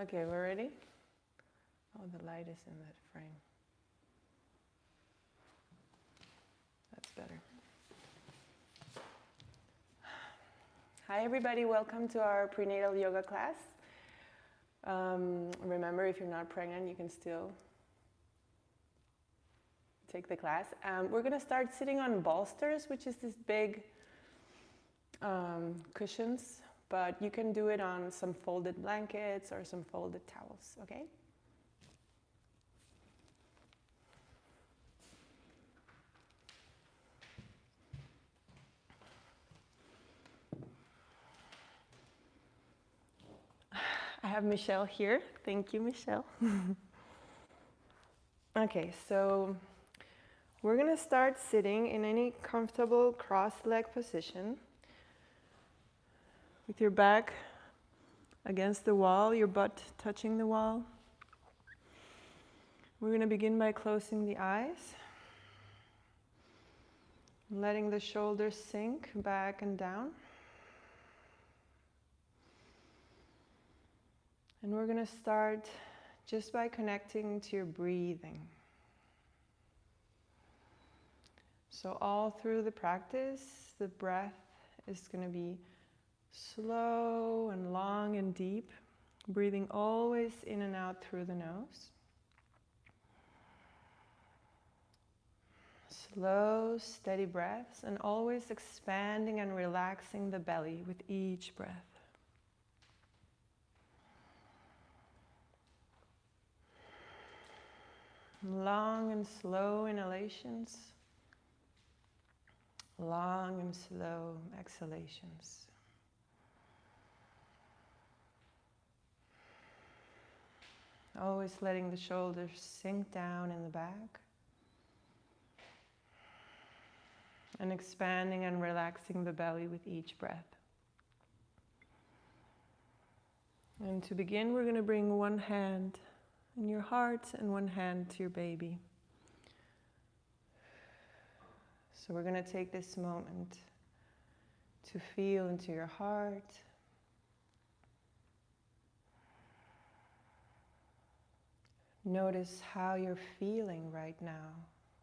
Okay, we're ready? Oh, the light is in that frame. That's better. Hi everybody, welcome to our prenatal yoga class. Remember, if you're not pregnant, you can still take the class. We're going to start sitting on bolsters, which is this big cushions, but you can do it on some folded blankets or some folded towels, okay? I have Michelle here. Thank you, Michelle. Okay, so we're going to start sitting in any comfortable cross-leg position with your back against the wall, your butt touching the wall. We're going to begin by closing the eyes, letting the shoulders sink back and down. And we're going to start just by connecting to your breathing. So all through the practice, the breath is going to be slow and long and deep, breathing always in and out through the nose. Slow, steady breaths, and always expanding and relaxing the belly with each breath. Long and slow inhalations, long and slow exhalations. Always letting the shoulders sink down in the back. And expanding and relaxing the belly with each breath. And to begin, we're going to bring one hand in your heart and one hand to your baby. So we're going to take this moment to feel into your heart. Notice how you're feeling right now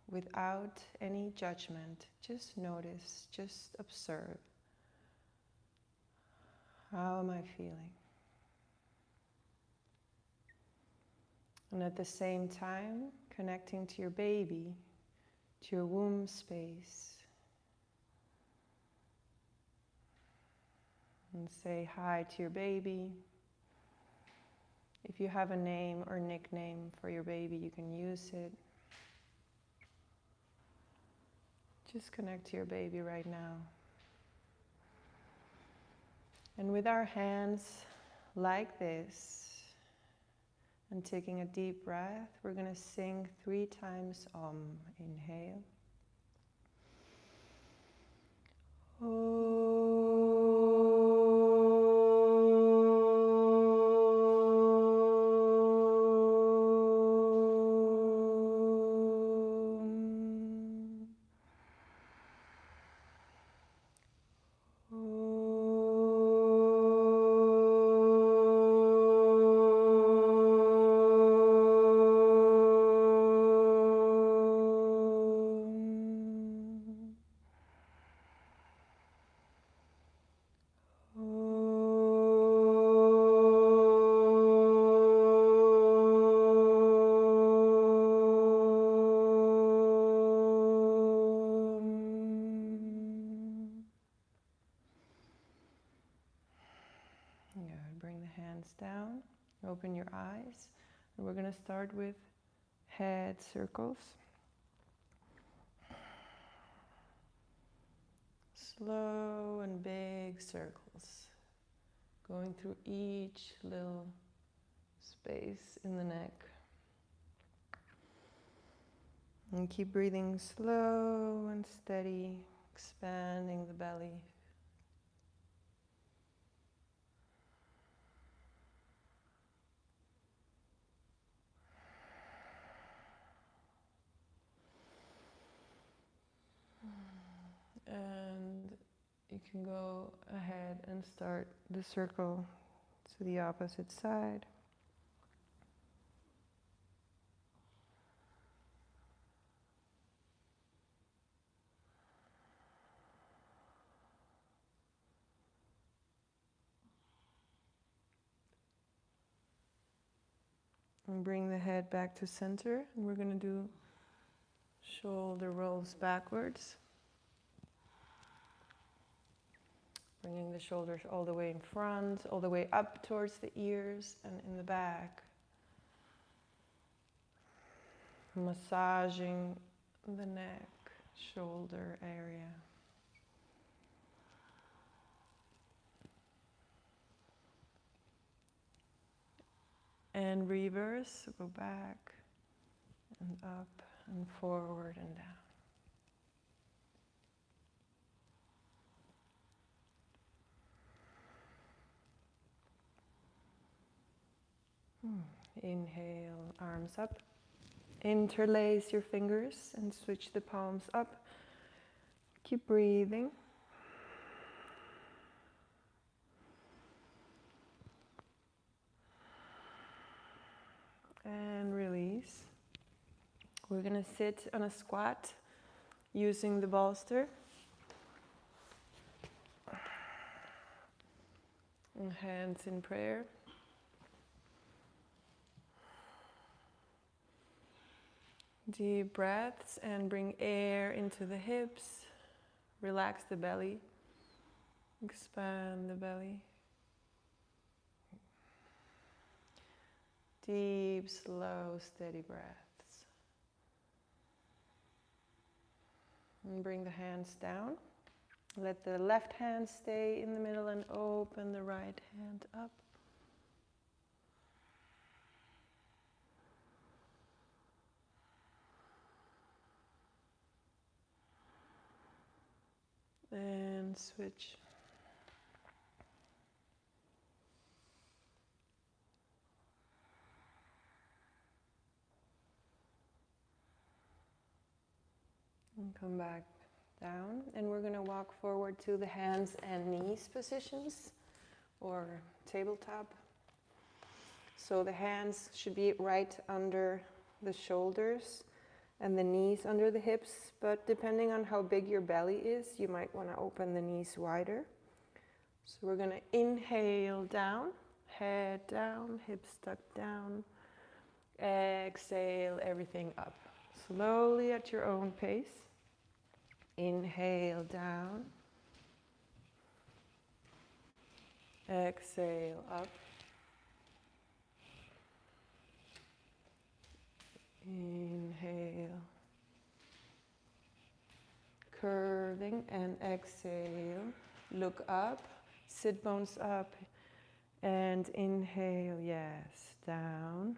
without any judgment. Just notice, just observe. How am I feeling? And at the same time, connecting to your baby, to your womb space. And say hi to your baby. If you have a name or nickname for your baby, you can use it. Just connect to your baby right now. And with our hands like this, and taking a deep breath, we're going to sing 3 times Om. Inhale. Om. Down, open your eyes, and we're going to start with head circles. Slow and big circles, going through each little space in the neck. And keep breathing slow and steady, expanding the belly. And you can go ahead and start the circle to the opposite side. And bring the head back to center. And we're going to do shoulder rolls backwards. Bringing the shoulders all the way in front, all the way up towards the ears and in the back. Massaging the neck, shoulder area. And reverse, go back and up and forward and down. Inhale, arms up. Interlace your fingers and switch the palms up. Keep breathing. And release. We're going to sit on a squat using the bolster. And hands in prayer. Deep breaths and bring air into the hips. Relax the belly. Expand the belly. Deep, slow, steady breaths. And bring the hands down. Let the left hand stay in the middle and open the right hand up. And switch. And come back down. And we're going to walk forward to the hands and knees positions or tabletop. So the hands should be right under the shoulders and the knees under the hips, but depending on how big your belly is, you might want to open the knees wider. So we're going to inhale down, head down, hips tucked down. Exhale everything up. Slowly at your own pace. Inhale down. Exhale up. Inhale. Curving and exhale. Look up. Sit bones up. And inhale, yes, down.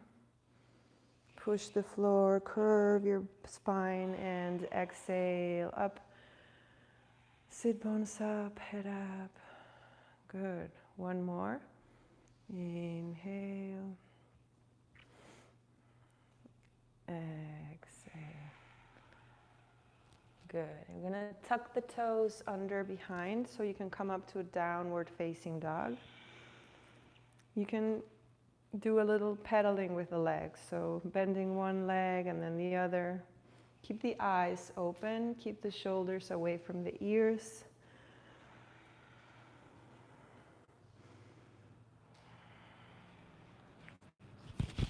Push the floor, curve your spine and exhale up. Sit bones up, head up. Good. One more. Inhale. Exhale. Good. I'm going to tuck the toes under behind so you can come up to a downward facing dog. You can do a little pedaling with the legs, so bending one leg and then the other. Keep the eyes open, keep the shoulders away from the ears.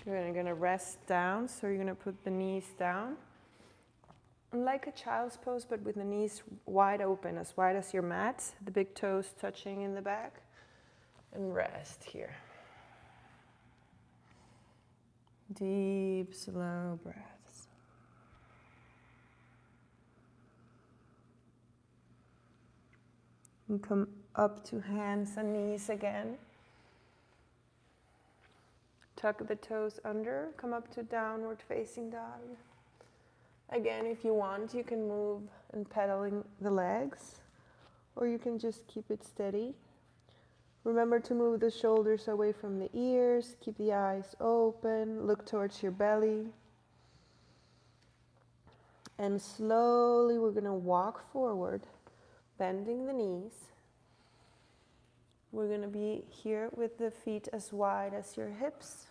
Good, I'm going to rest down, so you're going to put the knees down. Like a child's pose, but with the knees wide open, as wide as your mat, the big toes touching in the back. And rest here. Deep, slow breaths. And come up to hands and knees again. Tuck the toes under, come up to downward facing dog. Again, if you want, you can move and pedaling the legs, or you can just keep it steady. Remember to move the shoulders away from the ears, keep the eyes open, look towards your belly. And slowly we're going to walk forward, bending the knees. We're going to be here with the feet as wide as your hips.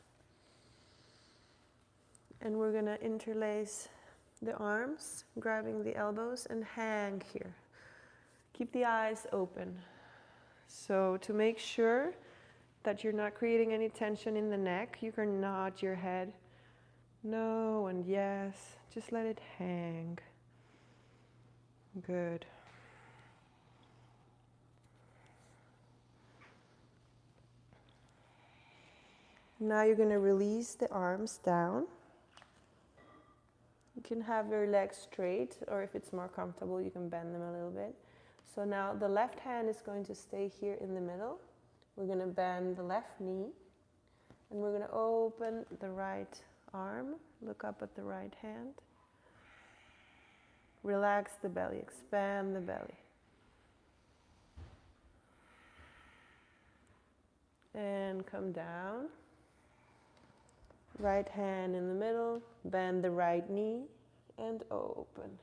And we're going to interlace the arms, grabbing the elbows, and hang here. Keep the eyes open. So to make sure that you're not creating any tension in the neck, you can nod your head no and yes. Just let it hang. Good. Now you're going to release the arms down. You can have your legs straight, or if it's more comfortable, you can bend them a little bit. So now the left hand is going to stay here in the middle. We're going to bend the left knee, and we're going to open the right arm. Look up at the right hand. Relax the belly, expand the belly. And come down. Right hand in the middle, bend the right knee and open.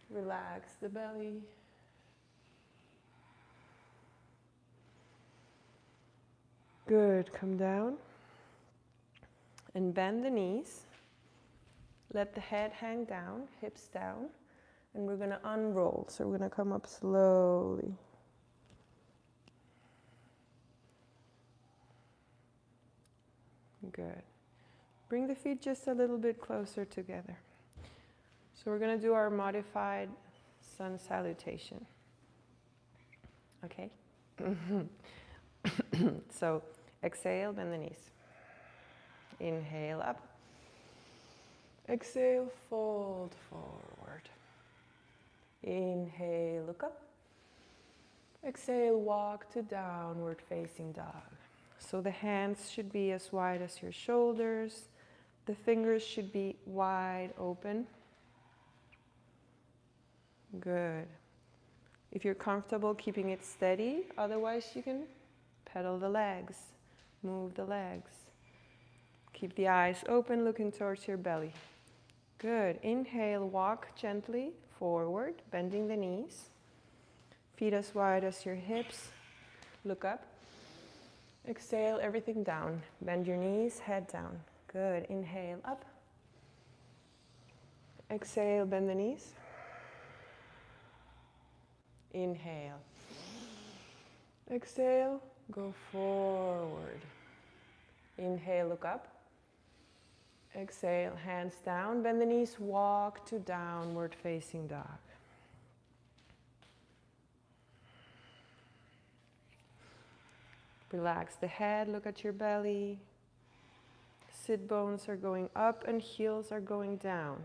Relax the belly. Good, come down and bend the knees. Let the head hang down, hips down, and we're going to unroll. So we're going to come up slowly. Good. Bring the feet just a little bit closer together. So we're going to do our modified sun salutation. Okay? So exhale, bend the knees. Inhale up. Exhale, fold forward. Inhale, look up. Exhale, walk to downward facing dog. So the hands should be as wide as your shoulders. The fingers should be wide open. Good. If you're comfortable keeping it steady, otherwise you can pedal the legs, move the legs. Keep the eyes open, looking towards your belly. Good. Inhale, walk gently forward, bending the knees. Feet as wide as your hips. Look up. Exhale, everything down. Bend your knees, head down. Good. Inhale, up. Exhale, bend the knees. Inhale. Exhale, go forward. Inhale, look up. Exhale, hands down. Bend the knees, walk to downward facing dog. Relax the head, look at your belly. Sit bones are going up and heels are going down.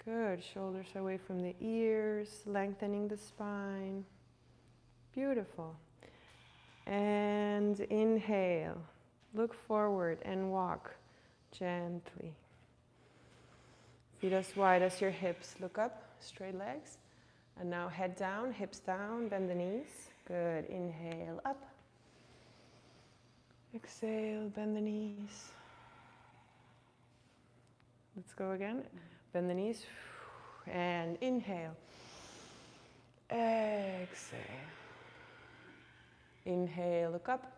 Good. Shoulders away from the ears, lengthening the spine. Beautiful. And inhale. Look forward and walk gently. Feet as wide as your hips. Look up, straight legs. And now head down, hips down, bend the knees. Good. Inhale, up. Exhale, bend the knees. Let's go again. Bend the knees. And inhale. Exhale. Inhale, look up.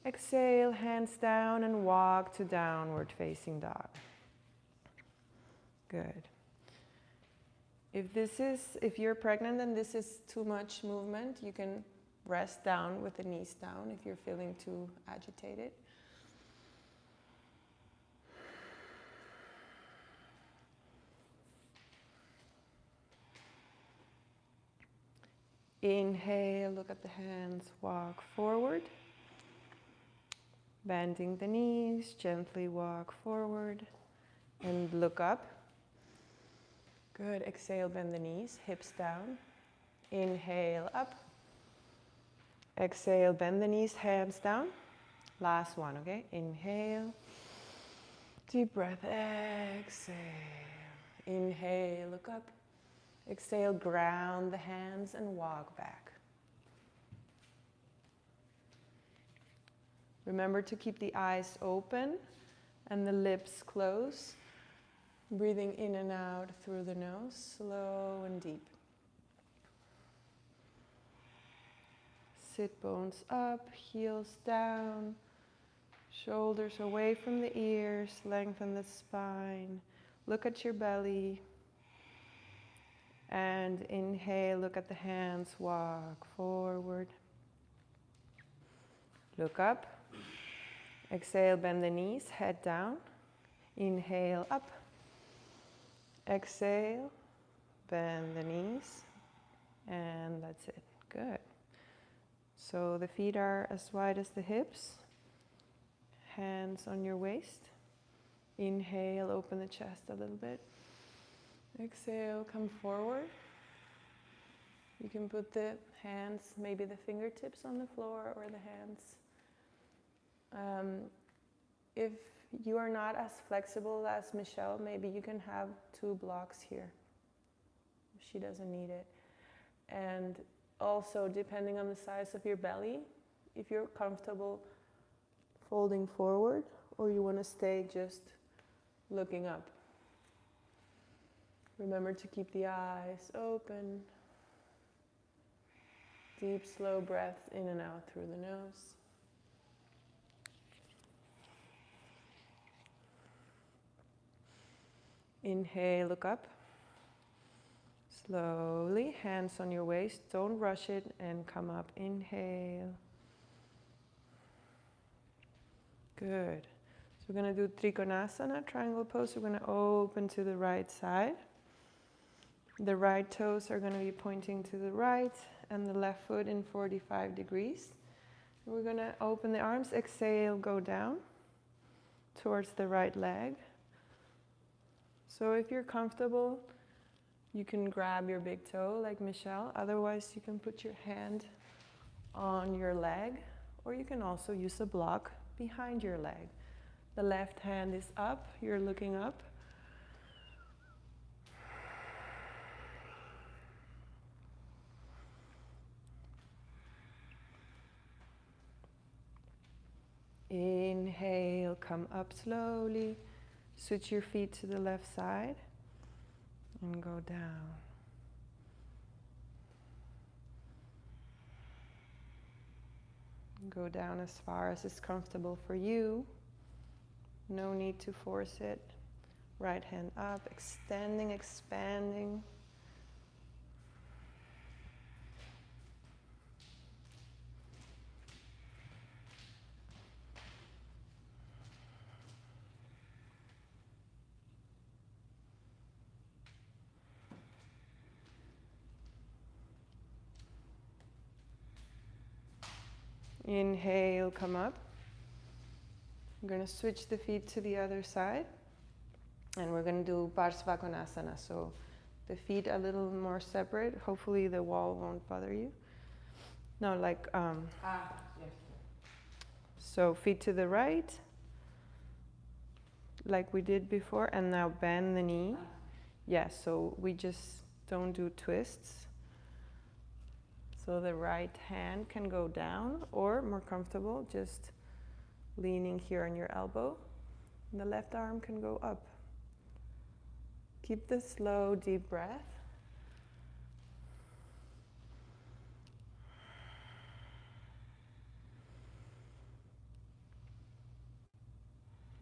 Exhale, hands down and walk to downward facing dog. Good. If you're pregnant and this is too much movement, you can rest down with the knees down if you're feeling too agitated. Inhale, look at the hands, walk forward. Bending the knees, gently walk forward and look up. Good. Exhale, bend the knees, hips down. Inhale, up. Exhale, bend the knees, hands down. Last one, okay? Inhale. Deep breath, exhale. Inhale, look up. Exhale, ground the hands and walk back. Remember to keep the eyes open and the lips closed. Breathing in and out through the nose, slow and deep. Sit bones up, heels down, shoulders away from the ears, lengthen the spine. Look at your belly. And inhale, look at the hands, walk forward. Look up. Exhale, bend the knees, head down. Inhale, up. Exhale, bend the knees, and that's it. Good. So the feet are as wide as the hips. Hands on your waist. Inhale, open the chest a little bit. Exhale, come forward. You can put the hands, maybe the fingertips on the floor or the hands. If you are not as flexible as Michelle, maybe you can have 2 blocks here. She doesn't need it. And also, depending on the size of your belly, if you're comfortable folding forward or you want to stay just looking up. Remember to keep the eyes open. Deep, slow breath in and out through the nose. Inhale, look up. Slowly, hands on your waist. Don't rush it and come up. Inhale. Good. So we're going to do Trikonasana, triangle pose. We're going to open to the right side. The right toes are going to be pointing to the right and the left foot in 45 degrees. We're going to open the arms. Exhale, go down towards the right leg. So if you're comfortable, you can grab your big toe like Michelle. Otherwise, you can put your hand on your leg, or you can also use a block behind your leg. The left hand is up, you're looking up. Inhale, come up slowly. Switch your feet to the left side and go down. Go down as far as is comfortable for you. No need to force it. Right hand up, extending, expanding. Inhale, come up. I'm going to switch the feet to the other side. And we're going to do Parsvakonasana. So the feet a little more separate. Hopefully the wall won't bother you. No, like, Yes. So feet to the right, like we did before. And now bend the knee. Yes, so we just don't do twists. So the right hand can go down, or more comfortable, just leaning here on your elbow. And the left arm can go up. Keep the slow, deep breath.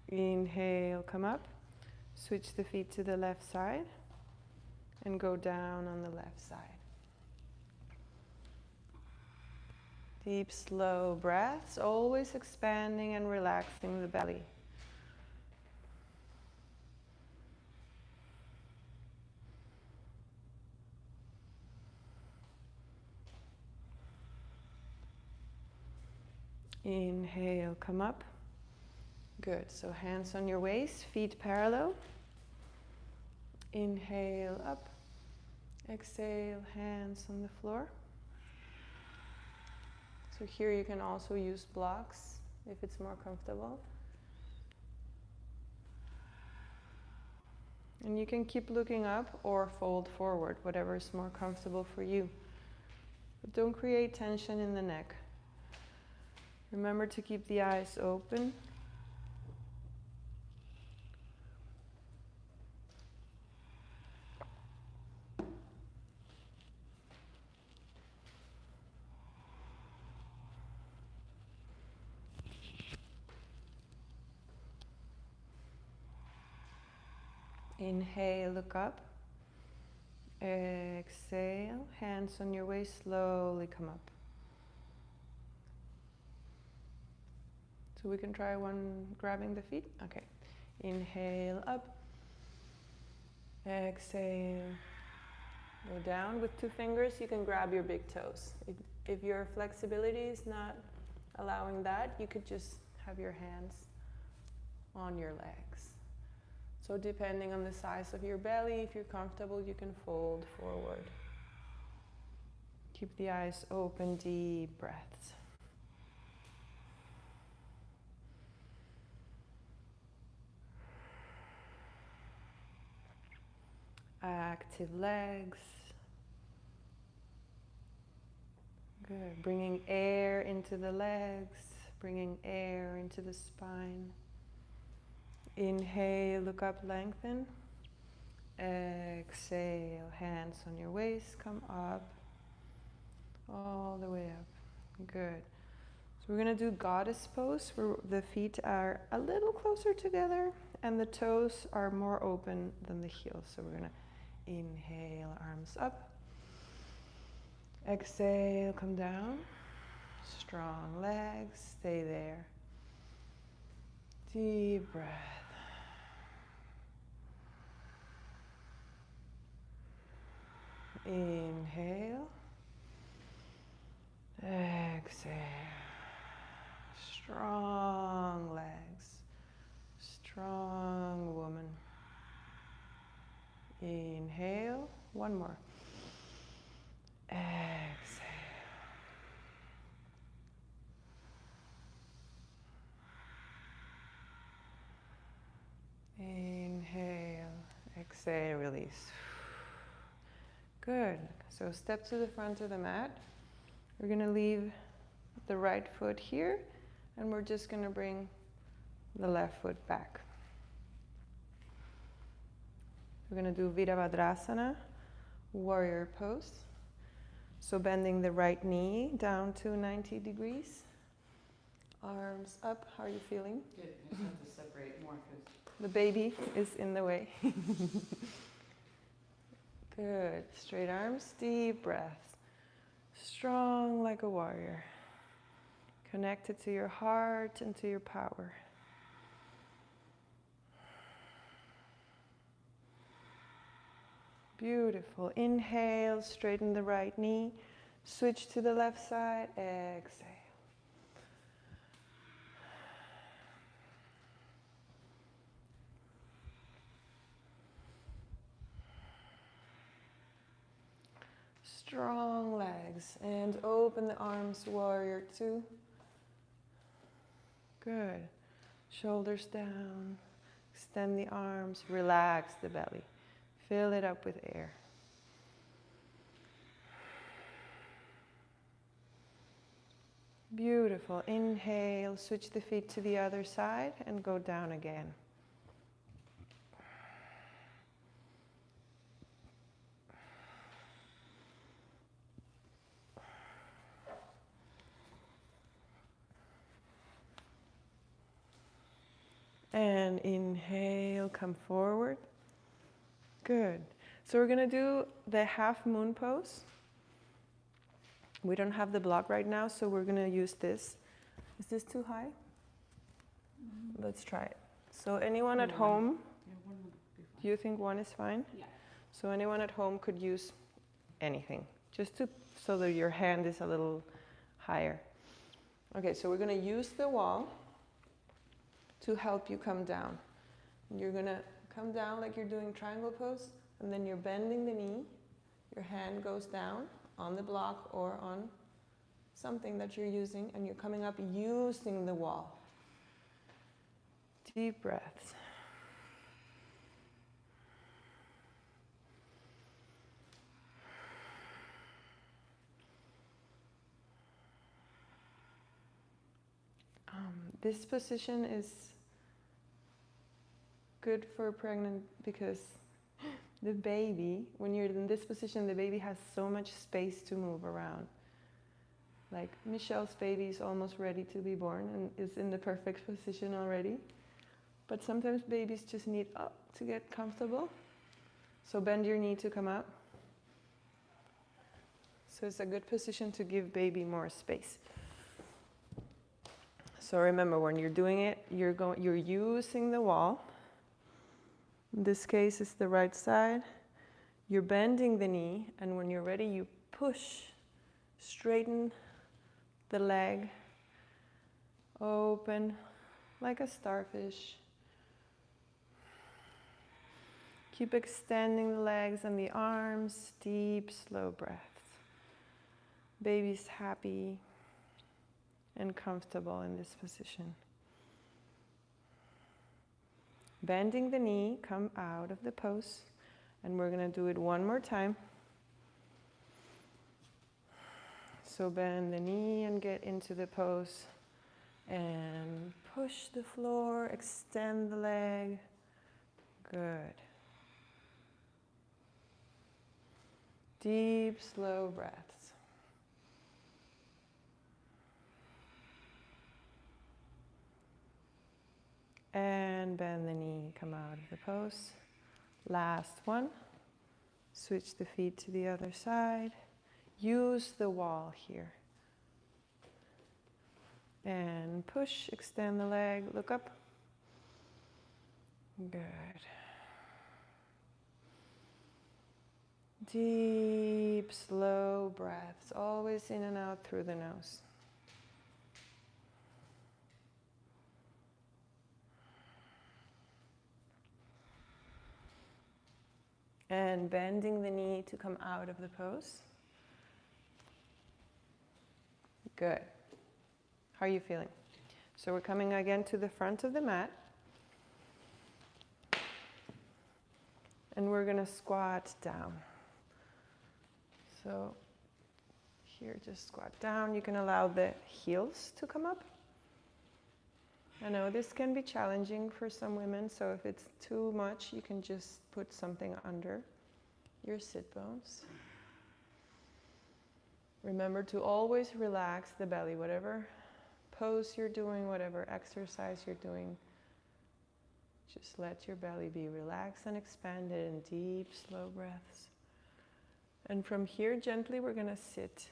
Inhale, come up. Switch the feet to the left side and go down on the left side. Deep, slow breaths, always expanding and relaxing the belly. Inhale, come up. Good, so hands on your waist, feet parallel. Inhale, up. Exhale, hands on the floor. So here you can also use blocks if it's more comfortable. And you can keep looking up or fold forward, whatever is more comfortable for you. But don't create tension in the neck. Remember to keep the eyes open. Inhale, look up. Exhale, hands on your waist, slowly come up. So we can try one grabbing the feet. Okay. Inhale up. Exhale. Go down with 2 fingers. You can grab your big toes. If your flexibility is not allowing that, you could just have your hands on your legs. So depending on the size of your belly, if you're comfortable, you can fold forward. Keep the eyes open, deep breaths. Active legs. Good. Bringing air into the legs, bringing air into the spine. Inhale, look up, lengthen. Exhale, hands on your waist, come up, all the way up. Good. So we're going to do goddess pose, where the feet are a little closer together and the toes are more open than the heels. So we're going to inhale, arms up. Exhale, come down. Strong legs, stay there. Deep breath. Inhale. Exhale. Strong legs. Strong woman. Inhale. One more. Exhale. Inhale. Exhale. Release. Good. So step to the front of the mat. We're going to leave the right foot here, and we're just going to bring the left foot back. We're going to do Virabhadrasana, warrior pose. So bending the right knee down to 90 degrees. Arms up. How are you feeling? Good. I just have to separate more because the baby is in the way. Good. Straight arms, deep breaths. Strong like a warrior. Connected to your heart and to your power. Beautiful. Inhale, straighten the right knee. Switch to the left side. Exhale. Strong legs. And open the arms, warrior 2. Good. Shoulders down. Extend the arms. Relax the belly. Fill it up with air. Beautiful. Inhale, switch the feet to the other side and go down again. And inhale, come forward. Good. So we're going to do the half moon pose. We don't have the block right now, so we're going to use this. Is this too high? Mm-hmm. Let's try it. So anyone at home, one would be fine. do you think one is fine? Yeah. So anyone at home could use anything, just so that your hand is a little higher. Okay, so we're going to use the wall to help you come down. You're going to come down like you're doing triangle pose, and then you're bending the knee. Your hand goes down on the block or on something that you're using, and you're coming up using the wall. Deep breaths. This position is good for pregnant because the baby, when you're in this position, the baby has so much space to move around. Like Michelle's baby is almost ready to be born and is in the perfect position already. But sometimes babies just need up to get comfortable. So bend your knee to come up. So it's a good position to give baby more space. So remember, when you're doing it, you're using the wall. In this case, it's the right side. You're bending the knee, and when you're ready, you push, straighten the leg, open like a starfish. Keep extending the legs and the arms, deep, slow breaths. Baby's happy and comfortable in this position. Bending the knee, come out of the pose, and we're going to do it one more time. So bend the knee and get into the pose, and push the floor, extend the leg. Good. Deep, slow breaths. And bend the knee, come out of the pose. Last one. Switch the feet to the other side. Use the wall here. And push, extend the leg, look up. Good. Deep, slow breaths, always in and out through the nose. And bending the knee to come out of the pose. Good. How are you feeling? So we're coming again to the front of the mat. And we're going to squat down. So here, just squat down. You can allow the heels to come up. I know this can be challenging for some women, so if it's too much, you can just put something under your sit bones. Remember to always relax the belly, whatever pose you're doing, whatever exercise you're doing. Just let your belly be relaxed and expanded in deep, slow breaths. And from here, gently, we're going to sit.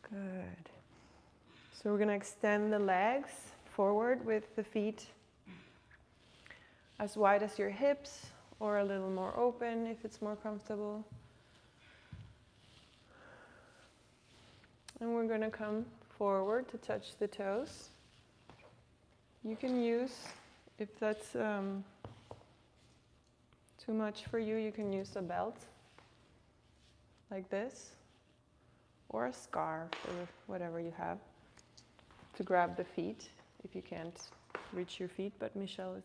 Good. So we're going to extend the legs forward with the feet as wide as your hips, or a little more open if it's more comfortable. And we're going to come forward to touch the toes. You can use, if that's too much for you, you can use a belt like this, or a scarf, or whatever you have, to grab the feet if you can't reach your feet, but Michelle is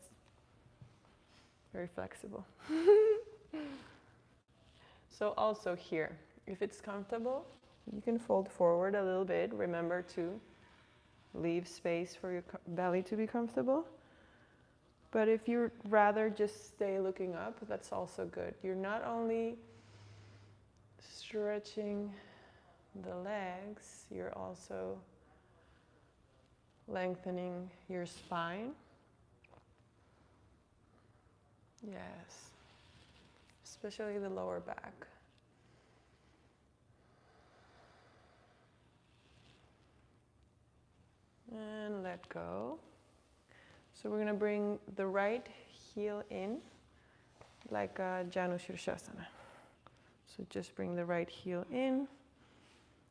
very flexible. So also here, if it's comfortable, you can fold forward a little bit. Remember to leave space for your belly to be comfortable. But if you'd rather just stay looking up, that's also good. You're not only stretching the legs, you're also lengthening your spine. Yes, especially the lower back. And let go. So we're going to bring the right heel in, like a Janu Shirshasana. So just bring the right heel in,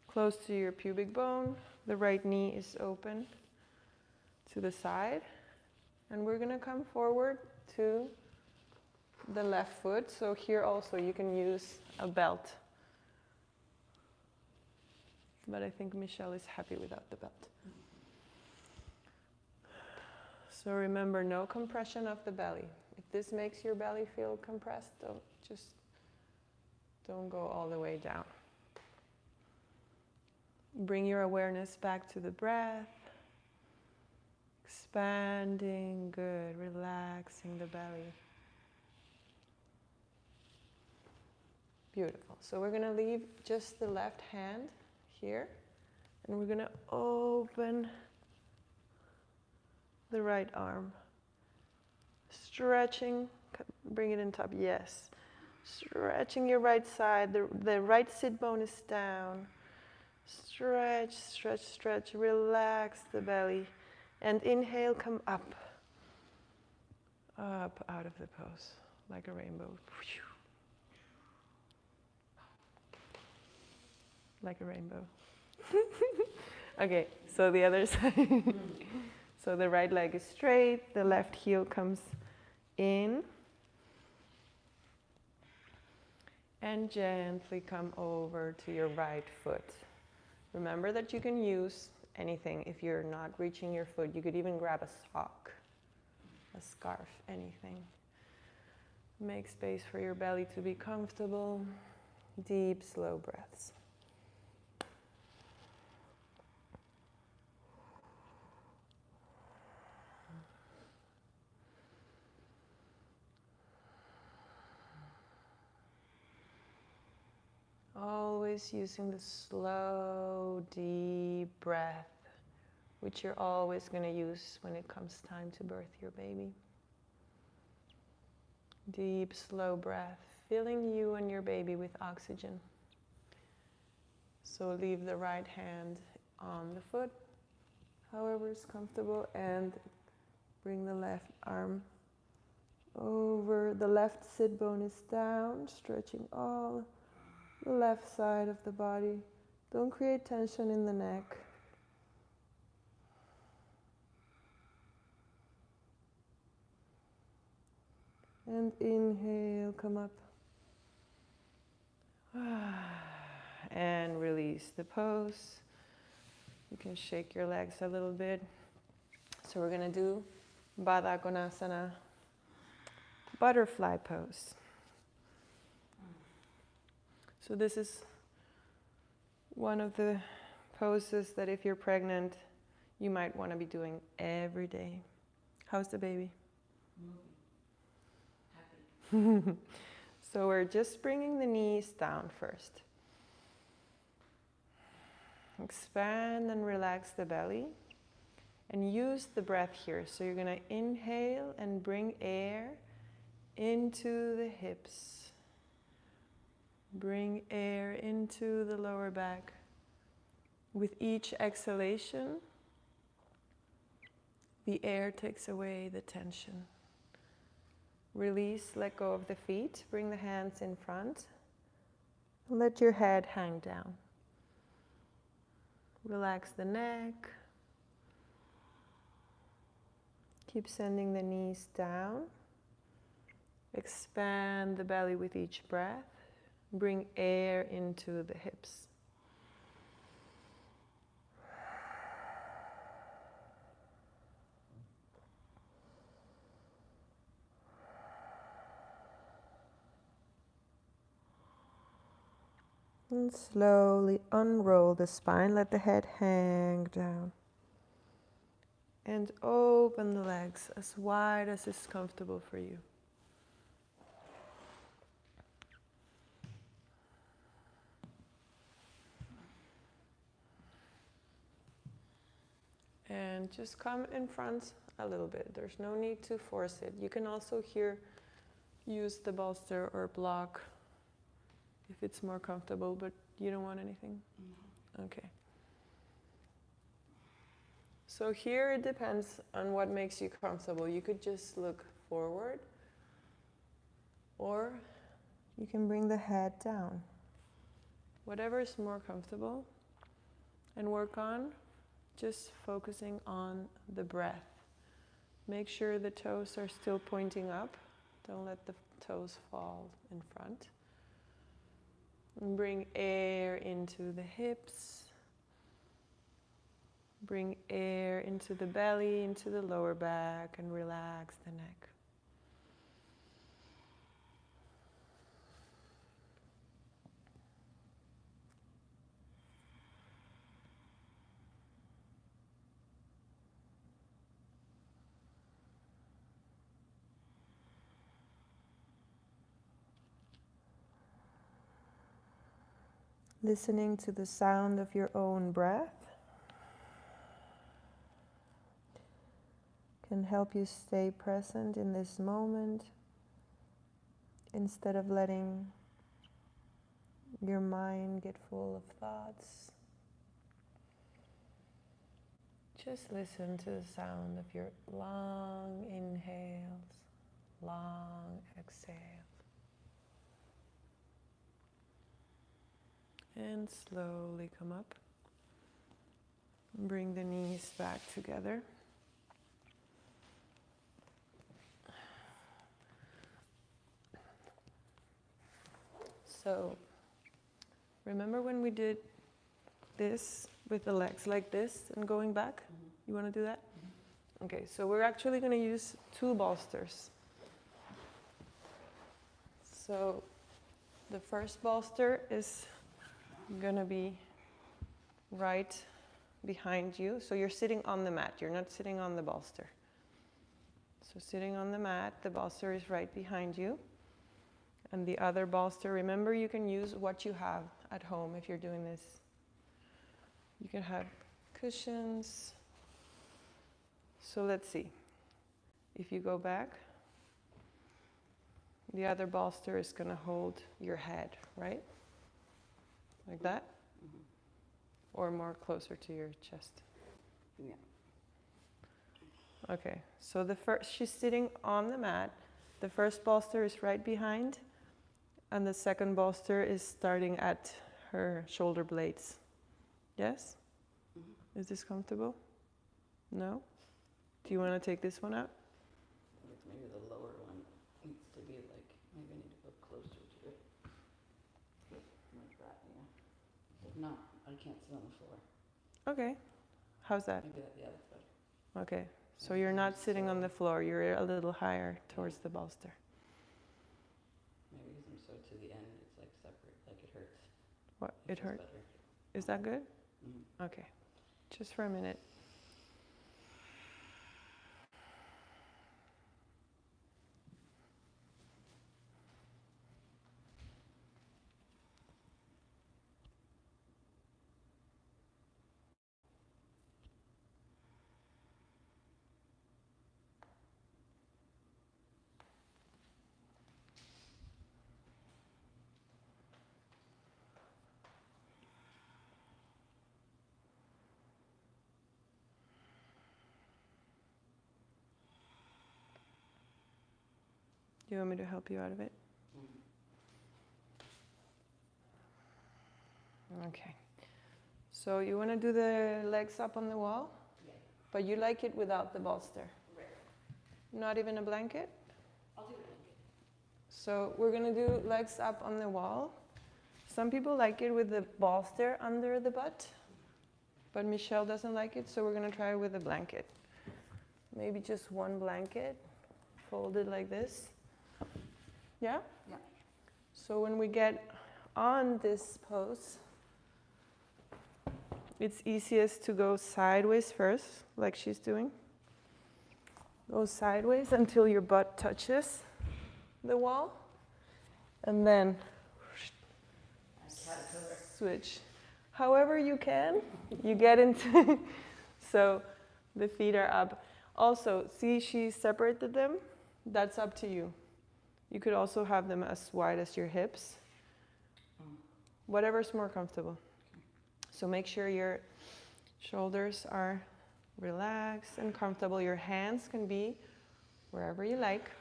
close to your pubic bone. The right knee is open to the side. And we're going to come forward to the left foot. So here also you can use a belt. But I think Michelle is happy without the belt. So remember, no compression of the belly. If this makes your belly feel compressed, don't go all the way down. Bring your awareness back to the breath. Expanding, good, relaxing the belly. Beautiful. So we're going to leave just the left hand here, and we're going to open the right arm. Stretching, bring it in top, yes. Stretching your right side, the right sit bone is down. Stretch, stretch, stretch. Relax the belly. And inhale, come up. Up out of the pose, like a rainbow. Like a rainbow. Okay, so the other side. So the right leg is straight, the left heel comes in. And gently come over to your right foot. Remember that you can use anything. If you're not reaching your foot, you could even grab a sock, a scarf, anything. Make space for your belly to be comfortable. Deep, slow breaths. Always using the slow, deep breath, which you're always going to use when it comes time to birth your baby. Deep, slow breath, filling you and your baby with oxygen. So leave the right hand on the foot, however is comfortable, and bring the left arm over. The left sit bone is down, stretching all the left side of the body. Don't create tension in the neck. And inhale, come up. And release the pose. You can shake your legs a little bit. So we're going to do Baddha Konasana, butterfly pose. So this is one of the poses that if you're pregnant, you might want to be doing every day. How's the baby? Happy. So we're just bringing the knees down first. Expand and relax the belly. And use the breath here. So you're going to inhale and bring air into the hips. Bring air into the lower back. With each exhalation, the air takes away the tension. Release, let go of the feet. Bring the hands in front. Let your head hang down. Relax the neck. Keep sending the knees down. Expand the belly with each breath. Bring air into the hips. And slowly unroll the spine. Let the head hang down. And open the legs as wide as is comfortable for you. And just come in front a little bit. There's no need to force it. You can also here use the bolster or block if it's more comfortable, but you don't want anything? Mm-hmm. Okay. So here it depends on what makes you comfortable. You could just look forward, or you can bring the head down. Whatever is more comfortable, and work on just focusing on the breath. Make sure the toes are still pointing up. Don't let the toes fall in front. And bring air into the hips. Bring air into the belly, into the lower back, and relax the neck. Listening to the sound of your own breath can help you stay present in this moment instead of letting your mind get full of thoughts Just listen to the sound of your long inhales, long exhales. And slowly come up. Bring the knees back together. So, remember when we did this with the legs like this and going back? Mm-hmm. You want to do that? Mm-hmm. Okay, so we're actually going to use 2 bolsters. So, the first bolster is going to be right behind you. So you're sitting on the mat, you're not sitting on the bolster. So sitting on the mat, the bolster is right behind you. And the other bolster, remember you can use what you have at home if you're doing this. You can have cushions. So let's see. If you go back, the other bolster is going to hold your head, right? Like that? Mm-hmm. Or more closer to your chest? Yeah. Okay, so she's sitting on the mat. The first bolster is right behind. And the second bolster is starting at her shoulder blades. Yes? Mm-hmm. Is this comfortable? No? Do you want to take this one out? Maybe the lower one needs to be like, maybe I need to go closer to it. Like that, yeah. If not, I can't sit on the floor. Okay. How's that? Maybe that, yeah, that's better. Okay. So you're not sitting on the floor, you're a little higher towards the bolster. Maybe because I'm so to the end, it's like separate, like it hurts. What? It hurts? Is that good? Mm-hmm. Okay. Just for a minute. Do you want me to help you out of it? Mm-hmm. Okay. So you want to do the legs up on the wall? Yeah. But you like it without the bolster? Right. Not even a blanket? I'll do a blanket. So we're going to do legs up on the wall. Some people like it with the bolster under the butt, but Michelle doesn't like it, so we're going to try it with a blanket. Maybe just one blanket, folded like this. Yeah? Yeah. So when we get on this pose, it's easiest to go sideways first, like she's doing. Go sideways until your butt touches the wall, and then switch. However you can, you get into, so the feet are up. Also, see she separated them? That's up to you. You could also have them as wide as your hips. Whatever's more comfortable. So make sure your shoulders are relaxed and comfortable. Your hands can be wherever you like.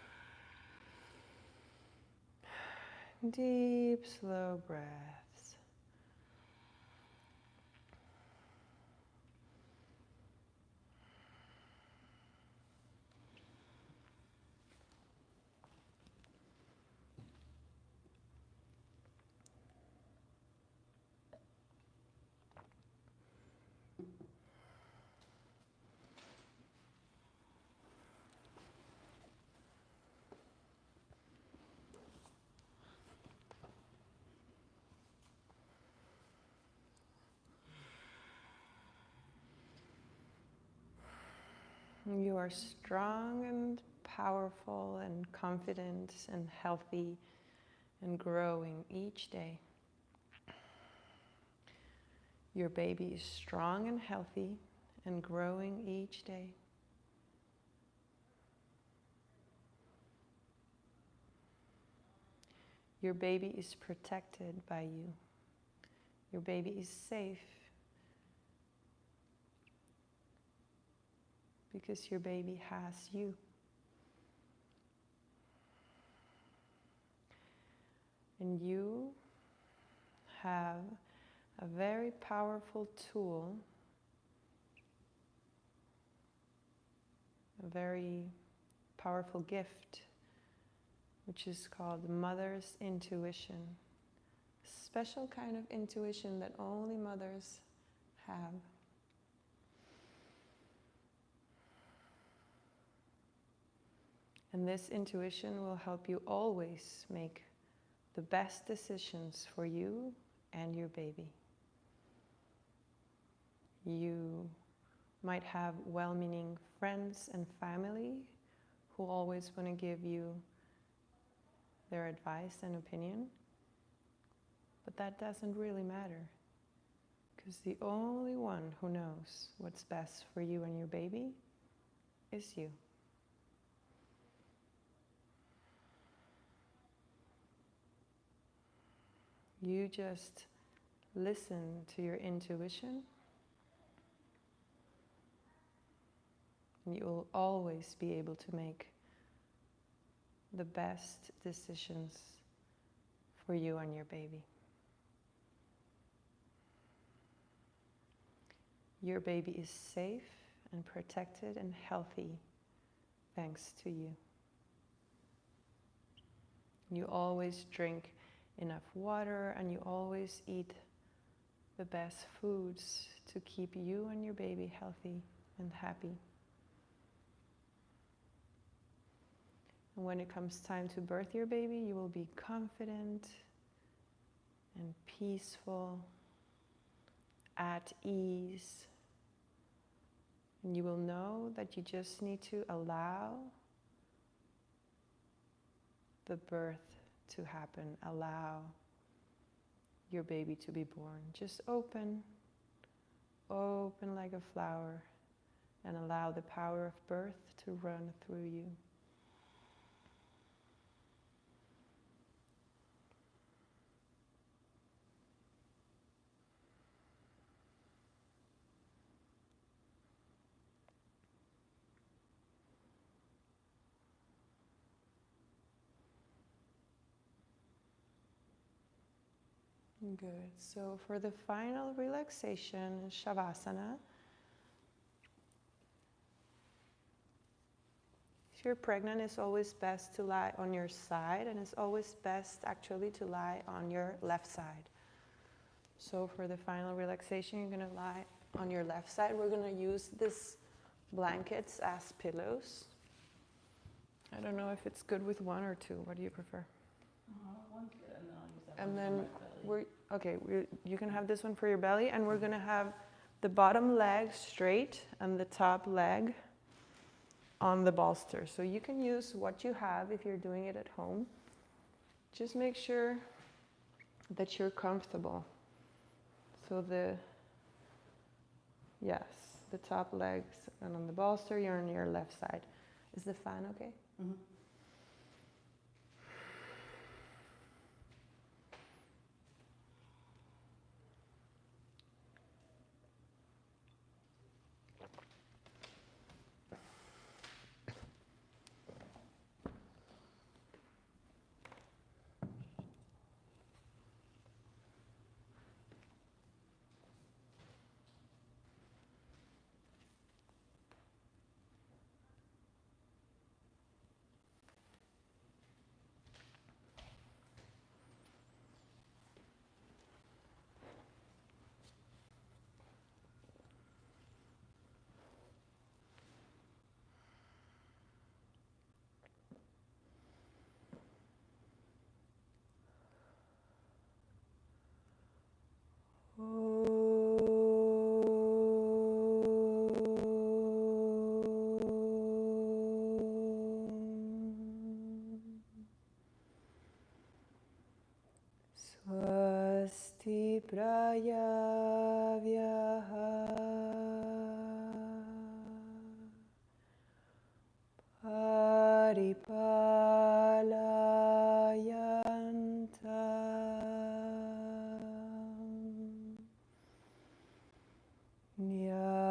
Deep, slow breaths. You are strong and powerful and confident and healthy and growing each day. Your baby is strong and healthy and growing each day. Your baby is protected by you. Your baby is safe. because your baby has you. And you have a very powerful tool, a very powerful gift, which is called mother's intuition. A special kind of intuition that only mothers have. And this intuition will help you always make the best decisions for you and your baby. You might have well-meaning friends and family who always want to give you their advice and opinion, but that doesn't really matter, because the only one who knows what's best for you and your baby is you. You just listen to your intuition, and you will always be able to make the best decisions for you and your baby. Your baby is safe and protected and healthy thanks to you. You always drink enough water, and you always eat the best foods to keep you and your baby healthy and happy. And when it comes time to birth your baby, you will be confident and peaceful, at ease. And you will know that you just need to allow the birth to happen, allow your baby to be born. Just open like a flower, and allow the power of birth to run through you. Good. So for the final relaxation, Shavasana. If you're pregnant, it's always best to lie on your side, and it's always best actually to lie on your left side. So for the final relaxation, you're going to lie on your left side. We're going to use these blankets as pillows. I don't know if it's good with one or two. What do you prefer? One's good, and then I'll use that And one then for my belly. you can have this one for your belly, and we're going to have the bottom leg straight and the top leg on the bolster. So you can use what you have if you're doing it at home. Just make sure that you're comfortable. So the top legs, and on the bolster you're on your left side. Is the fan okay? Mm-hmm. Swasti prayavyaha paripalayanta nyayena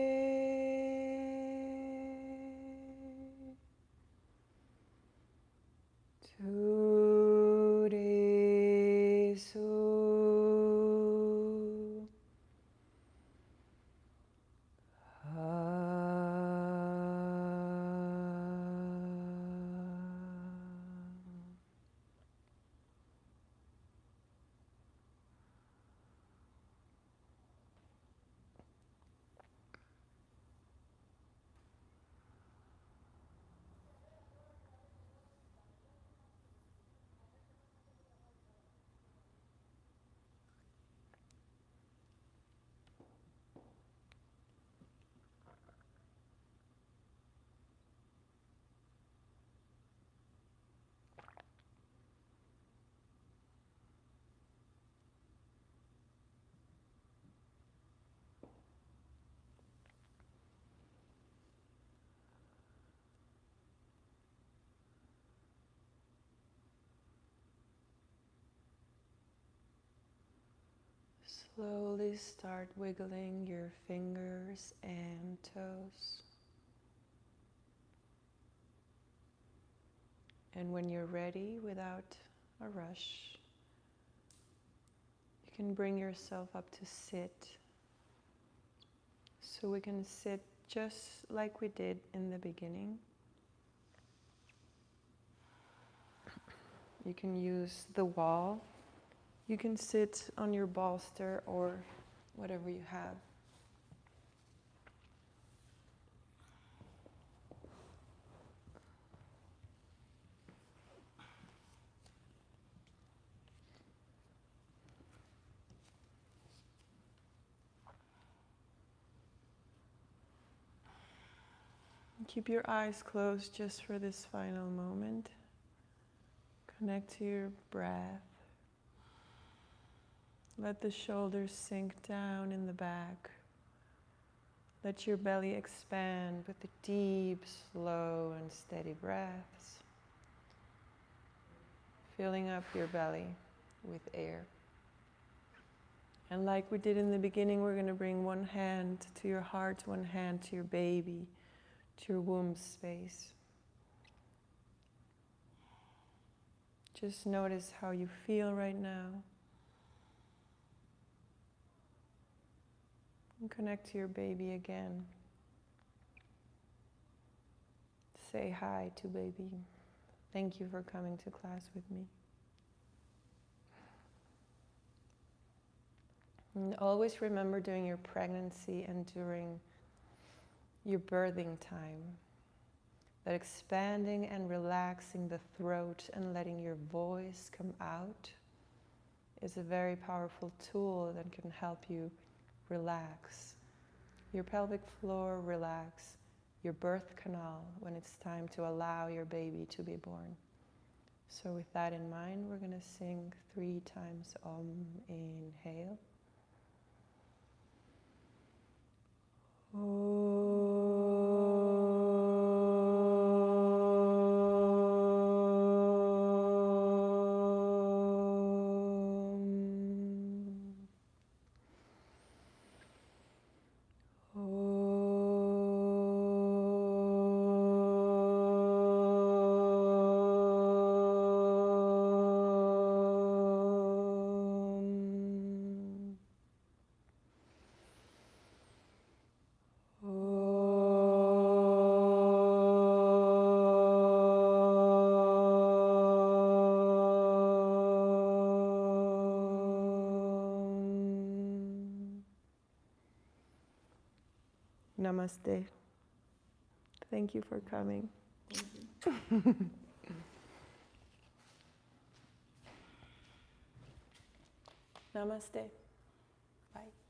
Slowly start wiggling your fingers and toes. And when you're ready, without a rush, you can bring yourself up to sit. So we can sit just like we did in the beginning. You can use the wall. You can sit on your bolster or whatever you have. Keep your eyes closed just for this final moment. Connect to your breath. Let the shoulders sink down in the back. Let your belly expand with the deep, slow, and steady breaths. Filling up your belly with air. And like we did in the beginning, we're going to bring one hand to your heart, one hand to your baby, to your womb space. Just notice how you feel right now. And connect to your baby again. Say hi to baby. Thank you for coming to class with me. And always remember during your pregnancy and during your birthing time that expanding and relaxing the throat and letting your voice come out is a very powerful tool that can help you relax your pelvic floor, relax your birth canal when it's time to allow your baby to be born. So with that in mind, we're going to sing 3 times Om. Inhale. Namaste. Thank you for coming. Namaste. Bye.